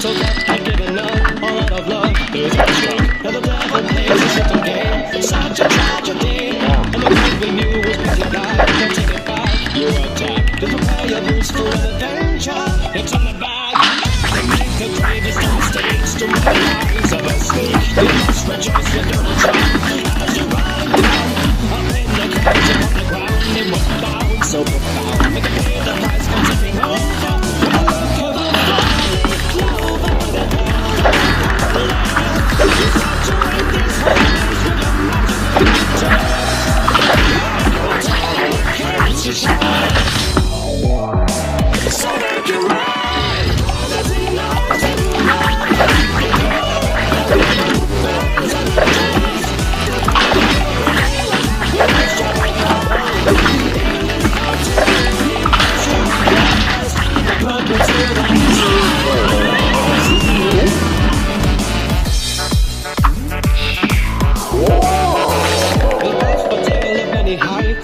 so that I've given up a lot of love. There's a trick that the devil plays a little game. Such a tragedy, and the one we knew was pretty bad. Can't take it back. You attack to prepare your boots for an adventure. It's on the bag. They make the bravest of mistakes to make the eyes of a snake. You must rejoice with your child as you ride down. Up in the clouds upon the ground, it was bound so profound. Make a pay the price for tipping over.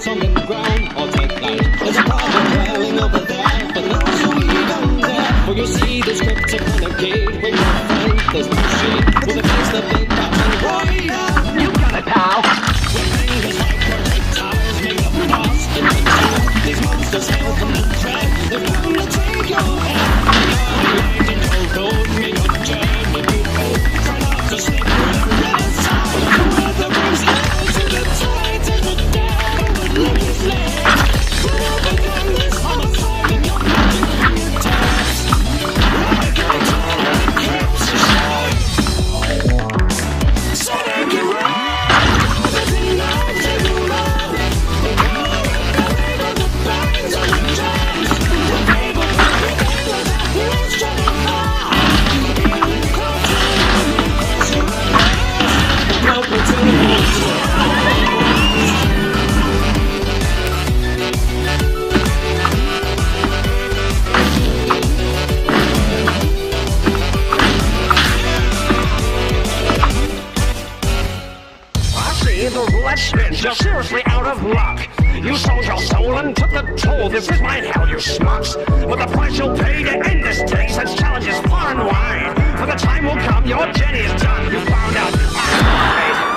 On the ground or take flight. There's a problem dwelling over there, but not so even there. For you see the script upon a gate when your friend is pushing with a face the big button warrior. You got it, pal. When fingers like projectiles make a fast in the dark. These monsters hail from the tread. They've come to take your head. Light and cold, make a journey to hope. Try not to slip through the red side. The rings held to the tides of the dead. Look his legs. Who overcome this homicide in your magic fingertips? Like a tall eclipse to shine. So they can ride. There's enough to go round. They go over the bangs of the drums. The people together that heels shining high. Close your eyes. Welcome to the world. The roulette spins, you're seriously out of luck. You sold your soul and took the toll. This is my hell, you schmucks. But the price you'll pay to end this day, such challenges far and wide. For the time will come, your journey is done. You found out I'm right.